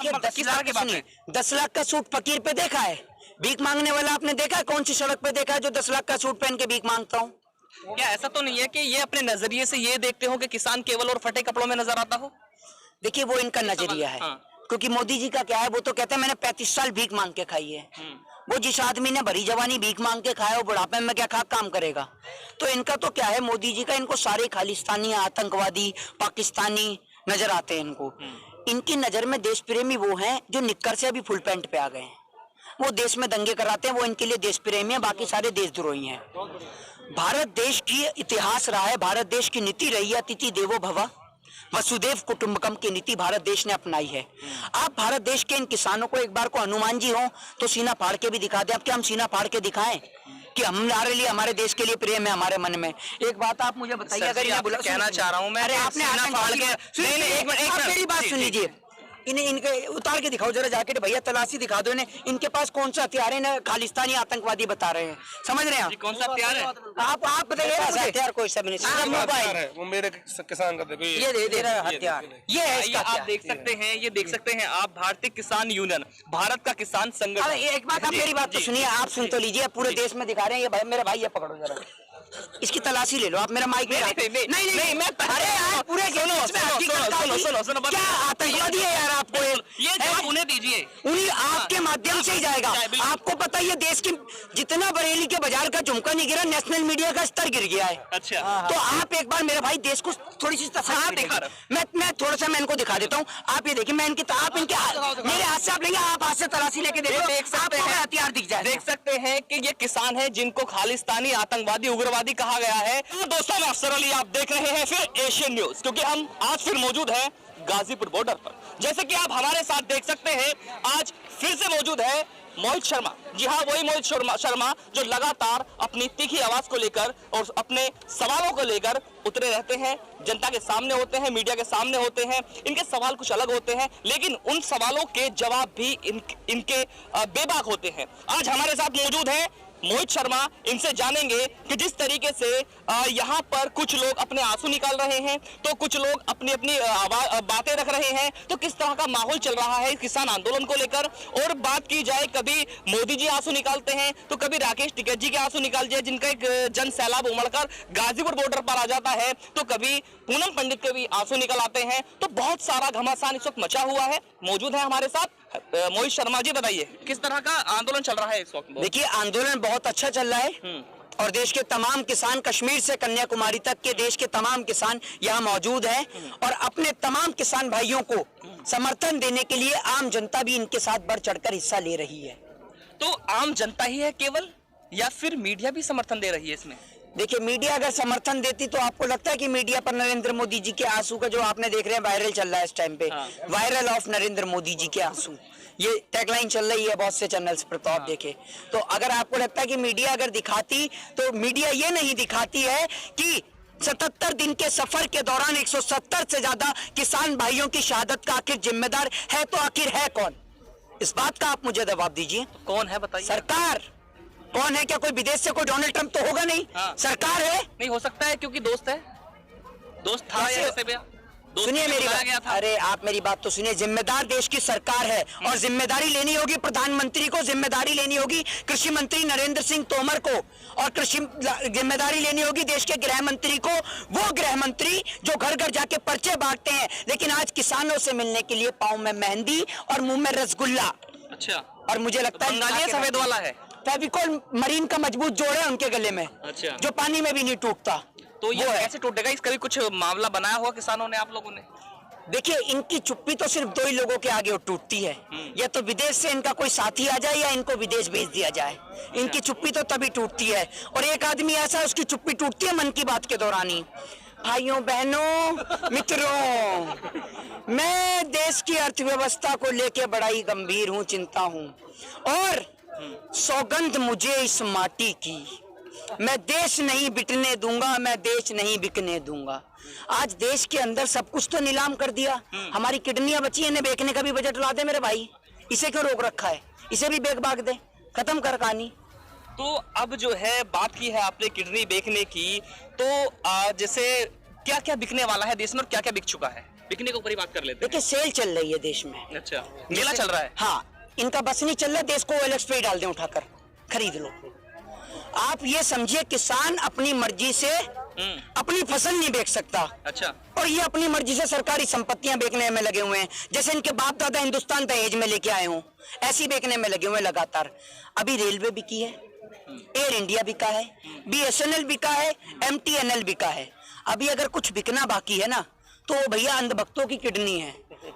देखिए 10 लाख का सूट फकीर पे देखा है, भीख मांगने वाला आपने देखा है? कौन सी सड़क पे देखा है जो 10 लाख का सूट पहन के भीख मांगता हूँ? क्या ऐसा तो नहीं है कि ये अपने नजरिए से ये देखते हो कि किसान केवल और फटे कपड़ों में नजर आता हो? देखिए वो इनका नजरिया है। हाँ। क्योंकि मोदी जी का क्या है, वो तो कहते हैं मैंने 35 साल भीख मांग के खाई है। वो जिस आदमी ने भरी जवानी भीख मांग के खाया वो बुढ़ापे में क्या काम करेगा? तो इनका तो क्या है, मोदी जी का, इनको सारे खालिस्तानी, आतंकवादी, पाकिस्तानी नजर आते हैं इनको। इनकी नजर में देश प्रेमी वो हैं जो निक्कर से अभी फुल पैंट पे आ गए हैं। वो देश में दंगे कराते हैं, वो इनके लिए देश प्रेमी है, बाकी सारे देशद्रोही हैं। भारत देश की इतिहास रहा है, भारत देश की नीति रही है अतिथि देवो भव, वसुदेव कुटुंबकम की नीति भारत देश ने अपनाई है। आप भारत देश के इन किसानों को एक बार को हनुमान जी हो तो सीना फाड़ के भी दिखा दें। अब क्या हम सीना फाड़ के दिखाएं कि हमारे लिए, हमारे देश के लिए प्रेम है हमारे मन में? एक बात आप मुझे बताइए, अगर आप कहना चाह रहा हूं मैं, अरे आपने सीना फाड़ के, नहीं, एक मिनट मेरी बात सुन लीजिए, इन्हें इनके उतार के दिखाओ जरा जाके, भैया तलाशी दिखा दो इन्हें, इनके पास कौन सा हथियार है? ना खालिस्तानी आतंकवादी बता रहे हैं, समझ रहे हैं आप? कौन सा हथियार है? आप बताइए हथियार कोई सब नहीं, मोबाइल है वो मेरे किसान का, देखो ये दे रहा है हथियार, ये है इसका। आप देख सकते हैं, ये देख सकते हैं आप, भारतीय किसान यूनियन, भारत का किसान संगठन। एक बात, आप मेरी बात तो सुनिए, आप सुन तो लीजिए, पूरे देश में दिखा रहे हैं ये भाई, मेरा भाई ये पकड़ो जरा, इसकी तलाशी ले लो आप, मेरा माइक नहीं, मैं अरे यार पूरे सुनो, क्या आतंकवादी है यार? आपको ये जवाब उन्हें दीजिए, उन्हीं आपके माध्यम से ही जाएगा। आपको पता है ये देश की, जितना बरेली के बाजार का झुमका नहीं गिरा, नेशनल मीडिया का स्तर गिर गया है। अच्छा, तो आप एक बार मेरे भाई देश को थोड़ी सी दिखा, मैं थोड़ा सा मैं इनको दिखा देता हूँ। आप ये देखिए, मैं इनके, आप इनके मेरे हाथ से आप लेंगे, आप हाथ से तलाशी लेके देखो, देख सकते हैं हथियार दिख जाए। देख सकते हैं कि ये किसान है जिनको खालिस्तानी, आतंकवादी, उग्रवादी कहा गया है। तो दोस्तों मैं अफसर अली, आप देख रहे हैं फिर एशियन न्यूज, क्योंकि हम आज फिर मौजूद हैं गाजीपुर बॉर्डर पर। जैसे कि आप हमारे साथ देख सकते हैं, आज फिर से मौजूद है मोहित शर्मा। जी हाँ, वही मोहित शर्मा जो लगातार अपनी तीखी आवाज को लेकर और अपने सवालों को लेकर उतरे रहते हैं, जनता के सामने होते हैं, मीडिया के सामने होते हैं। इनके सवाल कुछ अलग होते हैं, लेकिन उन सवालों के जवाब भी इनके बेबाक होते हैं। आज हमारे साथ मौजूद है मोहित शर्मा, इनसे जानेंगे कि जिस तरीके से यहाँ पर कुछ लोग अपने आंसू निकाल रहे हैं, तो कुछ लोग अपनी अपनी बातें रख रहे हैं, तो किस तरह का माहौल चल रहा है किसान आंदोलन को लेकर। और बात की जाए, कभी मोदी जी आंसू निकालते हैं तो कभी राकेश टिकैत जी के आंसू निकाल जाए, जिनका एक जन सैलाब उमड़कर गाजीपुर बॉर्डर पर आ जाता है, तो कभी पूनम पंडित के भी आंसू निकल आते हैं। तो बहुत सारा घमासान इस वक्त मचा हुआ है। मौजूद है हमारे साथ मोहित शर्मा जी, बताइए किस तरह का आंदोलन चल रहा है इस वक्त? देखिए आंदोलन बहुत अच्छा चल रहा है और देश के तमाम किसान, कश्मीर से कन्याकुमारी तक के देश के तमाम किसान यहाँ मौजूद हैं और अपने तमाम किसान भाइयों को समर्थन देने के लिए आम जनता भी इनके साथ बढ़ चढ़कर हिस्सा ले रही है। तो आम जनता ही है केवल, या फिर मीडिया भी समर्थन दे रही है इसमें? देखिए मीडिया अगर समर्थन देती तो आपको लगता है कि मीडिया पर नरेंद्र मोदी जी के आंसू का, जो आपने देख रहे हैं वायरल चल रहा है इस टाइम पे, वायरल ऑफ नरेंद्र मोदी जी के आंसू, ये टैगलाइन चल रही है बहुत से चैनल्स पर, तो आप देखें। तो अगर आपको लगता है कि मीडिया अगर दिखाती, तो मीडिया ये नहीं दिखाती है कि 77 दिन के सफर के दौरान 170 से ज्यादा किसान भाइयों की शहादत का आखिर जिम्मेदार है, तो आखिर है कौन? इस बात का आप मुझे जवाब दीजिए। तो कौन है बताइए? सरकार। कौन है? क्या कोई विदेश से कोई डोनाल्ड ट्रंप तो होगा नहीं? सरकार है। नहीं हो सकता है क्योंकि दोस्त है, दोस्त था या ऐसे भी? सुनिए मेरी बात, अरे आप मेरी बात तो सुनिए। जिम्मेदार देश की सरकार है और जिम्मेदारी लेनी होगी प्रधानमंत्री को, जिम्मेदारी लेनी होगी कृषि मंत्री नरेंद्र सिंह तोमर को, और कृषि जिम्मेदारी लेनी होगी देश के गृह मंत्री को, वो गृह मंत्री जो घर घर जाके पर्चे बांटते हैं, लेकिन आज किसानों से मिलने के लिए पाँव में मेहंदी और मुंह में रसगुल्ला। अच्छा। और मुझे लगता है सफेद वाला है, फेविकोल मरीन का मजबूत जोड़ है उनके गले में। अच्छा। जो पानी में भी नहीं टूटता। तो ये कैसे टूटेगा? इसका भी कुछ मामला बनाया हुआ किसानों ने, आप लोगों ने? देखिए इनकी चुप्पी तो सिर्फ दो ही लोगों के आगे टूटती है, या तो विदेश से इनका कोई साथी आ जाए या इनको विदेश भेज दिया जाए। इनकी चुप्पी तो तभी टूटती है, और एक आदमी ऐसा है उसकी चुप्पी टूटती है मन की बात के दौरान ही। भाइयों बहनों मित्रों, मैं देश की अर्थव्यवस्था को लेके बड़ा ही गंभीर हूँ, चिंता हूँ, और सौगंध मुझे इस माटी की, मैं देश नहीं बिकने दूंगा, मैं देश नहीं बिकने दूंगा। आज देश के अंदर सब कुछ तो नीलाम कर दिया, हमारी किडनियां बची है, इन्हें बेचने का भी बजट ला दे मेरे भाई। इसे क्यों रोक रखा है? इसे भी बेच भाग दे, खत्म कर कहानी। तो अब जो है बात की है आपने किडनी बेचने की, तो जैसे क्या क्या बिकने वाला है देश में और क्या क्या बिक चुका है? बिकने के ऊपर ही बात कर लेते देखिए सेल चल रही है देश में। हैं। अच्छा, मेला चल रहा है। हाँ, इनका बस नहीं चल रहा, देश को OLX पे ही डाल दें उठाकर, खरीद लो। आप ये समझिए किसान अपनी मर्जी से अपनी फसल नहीं बेच सकता। अच्छा, और ये अपनी मर्जी से सरकारी संपत्तियां बेचने में लगे हुए हैं। जैसे इनके बाप दादा हिंदुस्तान दहेज में लेके आए हों, ऐसी बेचने में लगे हुए हैं लगातार। अभी रेलवे बिकी है, एयर इंडिया बिका है, BSNL बिका है, MTNL बिका है। अभी अगर कुछ बिकना बाकी है ना, तो भैया अंधभक्तों की किडनी है,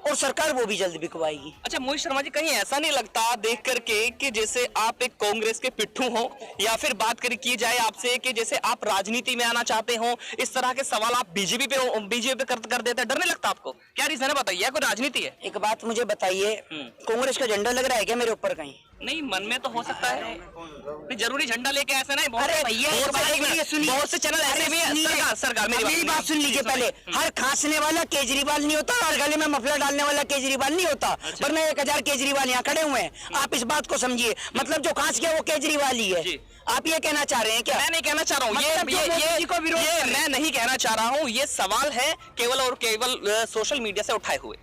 और सरकार वो भी जल्द बिकवाएगी। अच्छा मोहित शर्मा जी, कहीं ऐसा नहीं लगता देख करके कि जैसे आप एक कांग्रेस के पिट्ठू हो, या फिर बात की जाए आपसे कि जैसे आप राजनीति में आना चाहते हो, इस तरह के सवाल आप बीजेपी पे कर देते हैं, डर नहीं लगता आपको? क्या रीजन है बताइए, कोई राजनीति है? एक बात मुझे बताइए, कांग्रेस का झंडा लग रहा है क्या मेरे ऊपर कहीं? नहीं, मन में तो हो सकता है, नहीं जरूरी झंडा लेके ऐसे नहीं। अरे भैया बहुत से चैनल ऐसे भी हैं। सरकार मेरी बात सुन लीजिए पहले। हर खांसने वाला केजरीवाल नहीं होता, और गले में मफलर डालने वाला केजरीवाल नहीं होता। वरना 1000 केजरीवाल यहाँ खड़े हुए हैं। आप इस बात को समझिए, मतलब जो खांस गया वो केजरीवाल ही है। आप ये कहना चाह रहे हैं क्या? मैं नहीं कहना चाह रहा हूँ, ये मैं नहीं कहना चाह रहा हूँ। ये सवाल है केवल और केवल सोशल मीडिया से उठाए हुए।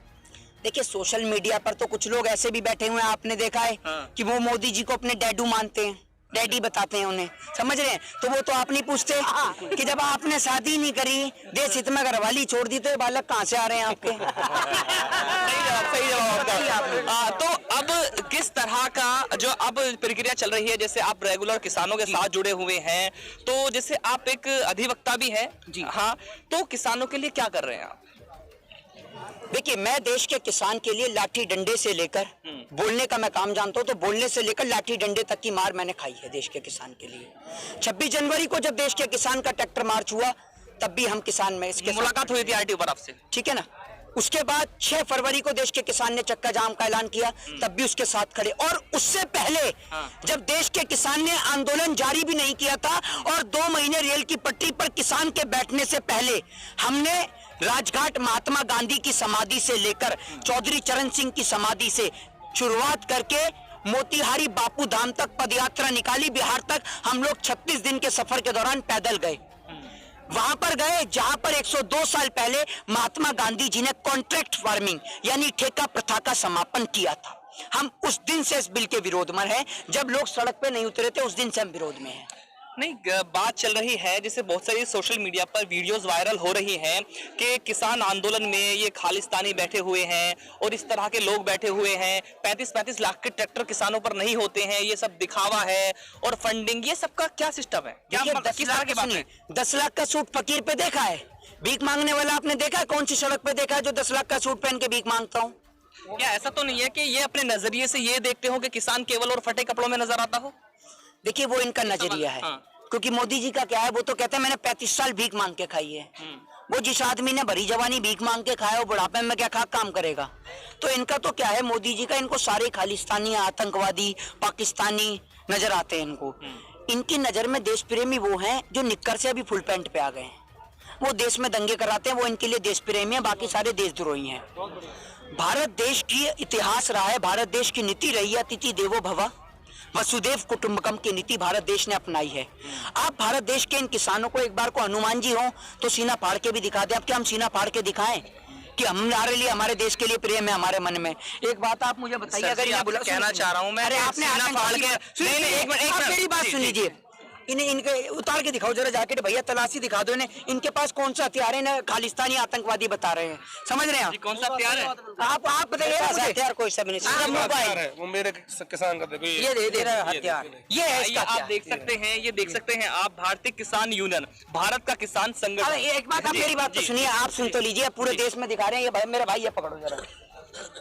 देखिए सोशल मीडिया पर तो कुछ लोग ऐसे भी बैठे हुए हैं, आपने देखा है कि वो मोदी जी को अपने डैडू मानते हैं, डैडी बताते हैं उन्हें, समझ रहे हैं? तो वो तो आप नहीं पूछते कि जब आपने शादी नहीं करी, देश हित में घरवाली छोड़ दी, तो ये बालक कहाँ से आ रहे हैं आपके? सही जवाब। तो अब किस तरह का जो अब प्रक्रिया चल रही है, जैसे आप रेगुलर किसानों के साथ जुड़े हुए हैं, तो जैसे आप एक अधिवक्ता भी हैं जी, हाँ, तो किसानों के लिए क्या कर रहे हैं आप? देखिए मैं देश के किसान के लिए लाठी डंडे से लेकर, बोलने का मैं काम जानता हूं, तो बोलने से लेकर लाठी डंडे तक की मार मैंने खाई है देश के किसान के लिए। 26 जनवरी को जब देश के किसान का ट्रैक्टर मार्च हुआ, तब भी हम किसान में इसके मुलाकात हुई थी RTO पर आपसे, ठीक है ना? उसके बाद 6 फरवरी को देश के किसान ने चक्का जाम का ऐलान किया, तब भी उसके साथ खड़े। और उससे पहले जब देश के किसान ने आंदोलन जारी भी नहीं किया था, और 2 महीने रेल की पटरी पर किसान के बैठने से पहले हमने राजघाट महात्मा गांधी की समाधि से लेकर चौधरी चरण सिंह की समाधि से शुरुआत करके मोतिहारी बापू धाम तक पदयात्रा निकाली। बिहार तक हम लोग 36 दिन के सफर के दौरान पैदल गए। वहां पर गए जहां पर 102 साल पहले महात्मा गांधी जी ने कॉन्ट्रैक्ट फार्मिंग यानी ठेका प्रथा का समापन किया था। हम उस दिन से इस बिल के विरोध में हैं। जब लोग सड़क पे नहीं उतरे थे, उस दिन से हम विरोध में हैं। नहीं, बात चल रही है जैसे बहुत सारी सोशल मीडिया पर वीडियोस वायरल हो रही हैं कि किसान आंदोलन में ये खालिस्तानी बैठे हुए हैं और इस तरह के लोग बैठे हुए हैं। 35-35 लाख के ट्रैक्टर किसानों पर नहीं होते हैं, ये सब दिखावा है और फंडिंग, ये सब का क्या सिस्टम है? क्या 10 लाख का सूट फकीर पे देखा है? भीख मांगने वाला आपने देखा है? कौन सी सड़क पे देखा है जो 10 लाख का सूट पहन के भीख मांगता हूँ? क्या ऐसा तो नहीं है कि ये अपने नजरिए से ये देखते हो कि किसान केवल और फटे कपड़ों में नजर आता हो? देखिए वो इनका नजरिया है। क्योंकि मोदी जी का क्या है, वो तो कहते हैं मैंने 35 साल भीख मांग के खाई है। वो जिस आदमी ने भरी जवानी भीख मांग के खाया, वो बुढ़ापे में क्या काम करेगा? तो इनका तो क्या है, मोदी जी का, इनको सारे खालिस्तानी, आतंकवादी, पाकिस्तानी नजर आते हैं इनको। इनकी नजर में देश प्रेमी वो हैं जो निक्कर से अभी फुल पैंट पे आ गए हैं। वो देश में दंगे कराते हैं, वो इनके लिए देश प्रेमी है, बाकी सारे देशद्रोही हैं। भारत देश की इतिहास रहा है, भारत देश की नीति रही है अतिथि देवो भव, वसुदेव कुटुंबकम की नीति भारत देश ने अपनाई है। आप भारत देश के इन किसानों को एक बार को हनुमान जी हो तो सीना फाड़ के भी दिखा दें। अब क्या हम सीना फाड़ के दिखाएं कि हमारे लिए, हमारे देश के लिए प्रेम है हमारे मन में? एक बात आप मुझे बताइए, अगर आप कहना चाह रहा हूं मैं, अरे आपने सीना फाड़ के, मेरी बात सुन लीजिए, इन्हें इनके उतार के दिखाओ जरा जैकेट, भैया तलाशी दिखा दो इन्हें, इनके पास कौन सा हथियार है? इन्हें खालिस्तानी आतंकवादी बता रहे हैं, समझ रहे हैं आप? कौन सा हथियार है? आप बताइए हथियार कोई सब नहीं, मोबाइल है वो मेरे किसान का, देखो ये दे हथियार, ये है इसका। आप देख सकते हैं, ये देख सकते हैं आप, भारतीय किसान यूनियन, भारत का किसान संगठन। एक बात, आप मेरी बात तो सुनिए, आप सुन तो लीजिए, पूरे देश में दिखा रहे हैं। ये भाई मेरा भाई, ये पकड़ो जरा,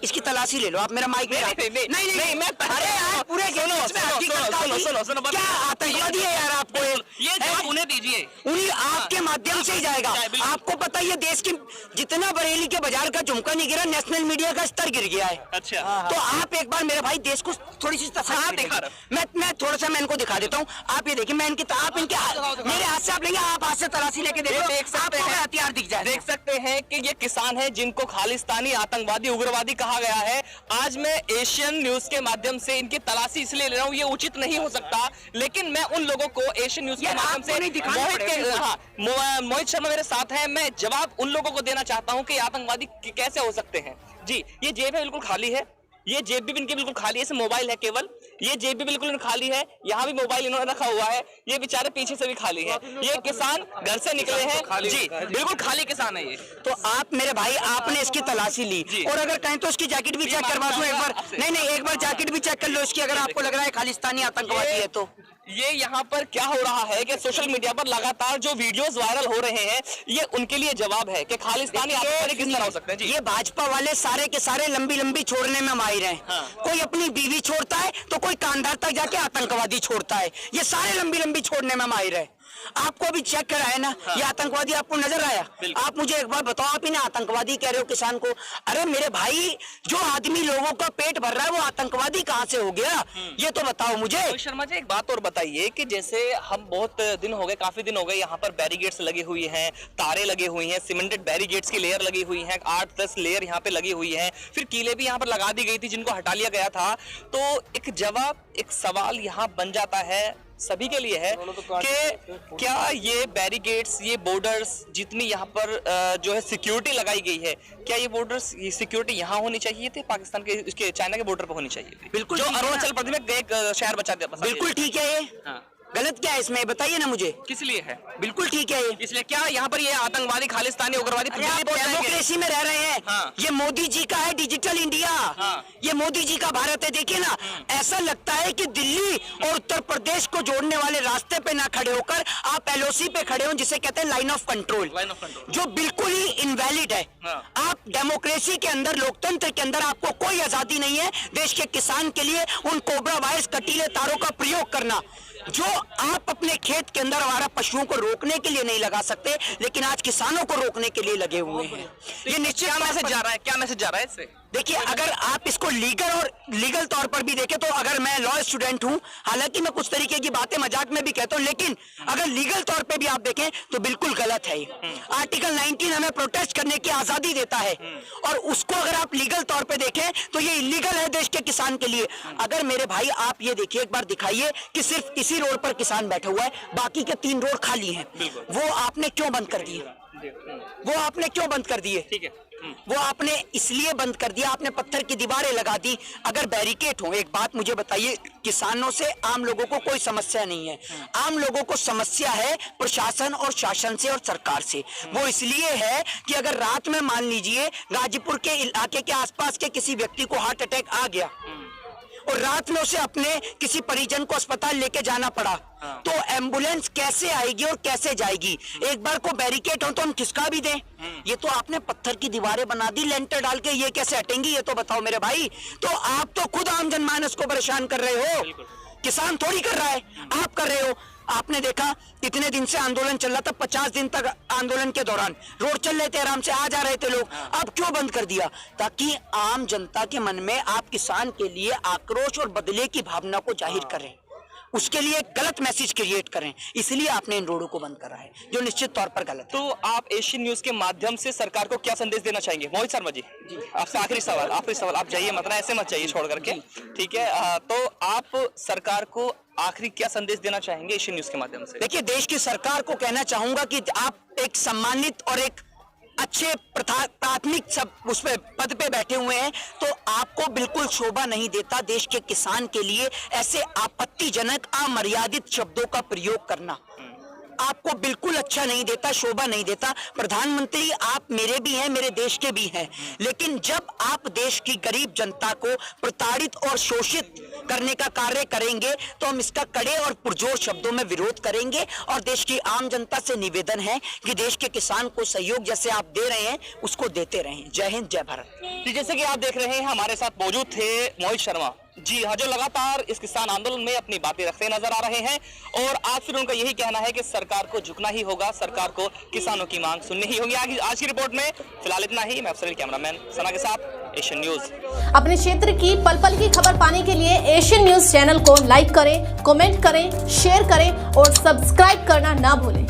इसकी तलाशी ले लो आप, मेरा माइक नहीं, मैं, अरे यार पूरे सुनो, क्या आतंकवादी है यार? आपको ये जवाब उन्हें दीजिए, उन्हीं आपके माध्यम से ही जाएगा। आपको पता है देश की जितना बरेली के बाजार का झुमका नहीं गिरा, नेशनल मीडिया का स्तर गिर गया है। अच्छा, तो आप एक बार मेरे भाई देश को थोड़ी सी तस्वीर दिखा, मैं थोड़ा सा मैं इनको दिखा देता हूँ। आप ये देखिए, मैं इनके, आप इनके मेरे हाथ से आप लेंगे, आप हाथ से तलाशी लेके देखो, देख सकते हैं, हथियार दिख जाए। देख सकते हैं कि ये किसान है जिनको खालिस्तानी, आतंकवादी, उग्रवादी आतंकवादी कहा गया है। आज मैं एशियन न्यूज के माध्यम से इनकी तलाशी इसलिए ले रहा हूँ, ये उचित नहीं हो सकता, लेकिन मैं उन लोगों को एशियन न्यूज के माध्यम से मोहित शर्मा मेरे साथ हैं, मैं जवाब उन लोगों को देना चाहता हूँ कि आतंकवादी कैसे हो सकते हैं। जी, ये जेब है बिल्कुल खाली है, ये जेब भी इनकी बिल्कुल खाली है, इसमें मोबाइल है केवल, ये जेब भी बिल्कुल खाली है, यहाँ भी मोबाइल इन्होंने रखा हुआ है, ये बेचारे पीछे से भी खाली है। ये किसान घर से निकले हैं, जी बिल्कुल खाली किसान है ये। तो आप मेरे भाई, आपने इसकी तलाशी ली, और अगर कहें तो इसकी जैकेट भी चेक करवा दूं एक बार। नहीं, एक बार जैकेट भी चेक कर लो इसकी, अगर आपको लग रहा है खालिस्तानी आतंकवादी है तो। ये यहाँ पर क्या हो रहा है कि सोशल मीडिया पर लगातार जो वीडियोस वायरल हो रहे हैं, ये उनके लिए जवाब है कि खालिस्तानी आतंकवादी किस तरह हो सकते हैं। जी, ये भाजपा वाले सारे के सारे लंबी लंबी छोड़ने में माहिर हैं। कोई अपनी बीवी छोड़ता है तो कोई कांधार तक जाके आतंकवादी छोड़ता है, ये सारे लंबी लंबी छोड़ने में माहिर है। आपको भी चेक करा है ना, ये आतंकवादी आपको नजर आया? आप मुझे एक बार बताओ, आप इन्हें आतंकवादी कह रहे हो किसान को? अरे मेरे भाई, जो आदमी लोगों का पेट भर रहा है वो आतंकवादी कहाँ से हो गया, ये तो बताओ मुझे। शर्मा जी, एक बात और बताइए कि जैसे हम बहुत दिन हो गए, काफी दिन हो गए, यहाँ पर बैरिगेट्स लगे हुए हैं, तारे लगे हुई हैं, सीमेंटेड बैरिगेट्स की लेयर लगी हुई है, 8-10 लेयर यहाँ पे लगी हुई है, फिर कीले भी यहाँ पर लगा दी गई थी जिनको हटा लिया गया था। तो एक जवाब, एक सवाल यहाँ बन जाता है सभी के लिए है कि क्या ये बैरिकेड्स, ये बॉर्डर्स, जितनी यहाँ पर जो है सिक्योरिटी लगाई गई है, क्या ये बॉर्डर्स, ये सिक्योरिटी यहाँ होनी चाहिए थी, पाकिस्तान के इसके चाइना के बॉर्डर पर होनी चाहिए थी? बिल्कुल, जो अरुणाचल प्रदेश में एक शहर बचा दिया। बिल्कुल ठीक है ये। हाँ। गलत क्या है इसमें, बताइए ना मुझे। किस लिए है? बिल्कुल ठीक है ये। इसलिए क्या यहाँ पर ये आतंकवादी, खालिस्तानी, उग्रवादी डेमोक्रेसी में रह रहे हैं। हाँ। ये मोदी जी का है डिजिटल इंडिया। हाँ। ये मोदी जी का भारत है। देखिए ना, ऐसा लगता है कि दिल्ली और उत्तर प्रदेश को जोड़ने वाले रास्ते पे ना खड़े होकर आप एलओसी पे खड़े हो, जिसे कहते हैं लाइन ऑफ कंट्रोल, जो बिल्कुल ही इनवैलिड है। हाँ। आप डेमोक्रेसी के अंदर, लोकतंत्र के अंदर आपको कोई आजादी नहीं है देश के किसान के लिए उन कोबरा वायरस कटीले तारों का प्रयोग करना, जो आप अपने खेत के अंदर हमारा पशुओं को रोकने के लिए नहीं लगा सकते, लेकिन आज किसानों को रोकने के लिए लगे हुए हैं। ये निश्चित मैसेज जा रहा है। क्या मैसेज जा रहा है इससे? देखिए, अगर आप इसको लीगल तौर पर भी देखें तो, अगर मैं लॉ स्टूडेंट हूं, हालांकि मैं कुछ तरीके की बातें मजाक में भी कहता हूं, लेकिन अगर लीगल तौर पे भी आप देखें तो बिल्कुल गलत है। आर्टिकल 19 हमें प्रोटेस्ट करने की आजादी देता है, और उसको अगर आप लीगल तौर पे देखें तो ये इलीगल है देश के किसान के लिए। अगर मेरे भाई आप ये देखिए, एक बार दिखाइए कि सिर्फ इसी रोड पर किसान बैठा हुआ है, बाकी के 3 रोड खाली हैं। वो आपने क्यों बंद कर दिए? वो आपने क्यों बंद कर दिए? ठीक है, वो आपने इसलिए बंद कर दिया, आपने पत्थर की दीवारें लगा दी। अगर बैरिकेड हो, एक बात मुझे बताइए, किसानों से आम लोगों को कोई समस्या नहीं है। आम लोगों को समस्या है प्रशासन और शासन से और सरकार से। वो इसलिए है कि अगर रात में मान लीजिए गाजीपुर के इलाके के आसपास के किसी व्यक्ति को हार्ट अटैक आ गया और रात में उसे अपने किसी परिजन को अस्पताल लेके जाना पड़ा, तो एम्बुलेंस कैसे आएगी और कैसे जाएगी? एक बार को बैरिकेड हो तो हम खिसका भी दें, ये तो आपने पत्थर की दीवारें बना दी लेंटर डाल के, ये कैसे हटेंगी? ये तो बताओ मेरे भाई। तो आप तो खुद आम जनमानस को परेशान कर रहे हो, किसान थोड़ी कर रहा है, आप कर रहे हो। आपने देखा इतने दिन से आंदोलन चल रहा था, 50 दिन तक आंदोलन के दौरान रोड चल रहे थे, आराम से आ जा रहे थे लोग। अब क्यों बंद कर दिया? ताकि आम जनता के मन में आप किसान के लिए आक्रोश और बदले की भावना को जाहिर करें, उसके लिए गलत मैसेज क्रिएट करें, इसलिए आपने इन रोडों को बंद करा है, जो निश्चित तौर पर गलत है। तो आप एशियन न्यूज के माध्यम से सरकार को क्या संदेश देना चाहेंगे? मोहित शर्मा जी, आपसे आखिरी सवाल, आप जाइए, मतलब ऐसे मत जाइए छोड़ करके, ठीक है? तो आप सरकार को आखिरी क्या संदेश देना चाहेंगे एशियन न्यूज के माध्यम से? देखिए, देश की सरकार को कहना चाहूंगा कि आप एक सम्मानित और एक अच्छे प्राथमिक सब उस पे पद पे बैठे हुए हैं, तो आपको बिल्कुल शोभा नहीं देता देश के किसान के लिए ऐसे आपत्तिजनक, अमर्यादित शब्दों का प्रयोग करना। आपको बिल्कुल अच्छा नहीं देता, शोभा नहीं देता। प्रधानमंत्री आप मेरे भी हैं, मेरे देश के भी हैं, लेकिन जब आप देश की गरीब जनता को प्रताड़ित और शोषित करने का कार्य करेंगे तो हम इसका कड़े और पुरजोर शब्दों में विरोध करेंगे। और देश की आम जनता से निवेदन है कि देश के किसान को सहयोग जैसे आप दे रहे हैं उसको देते रहें। जय हिंद, जय भारत। जैसे कि आप देख रहे हैं, हमारे साथ मौजूद थे मोहित शर्मा जी, हाँ, जो लगातार इस किसान आंदोलन में अपनी बातें रखते नजर आ रहे हैं, और आज फिर उनका यही कहना है कि सरकार को झुकना ही होगा, सरकार को किसानों की मांग सुननी ही होगी। आज की रिपोर्ट में फिलहाल इतना ही। मैं अफसर कैमरामैन सना के साथ, एशियन न्यूज। अपने क्षेत्र की पल पल की खबर पाने के लिए एशियन न्यूज चैनल को लाइक करें, कमेंट करें, शेयर करें और सब्सक्राइब करना ना भूलें।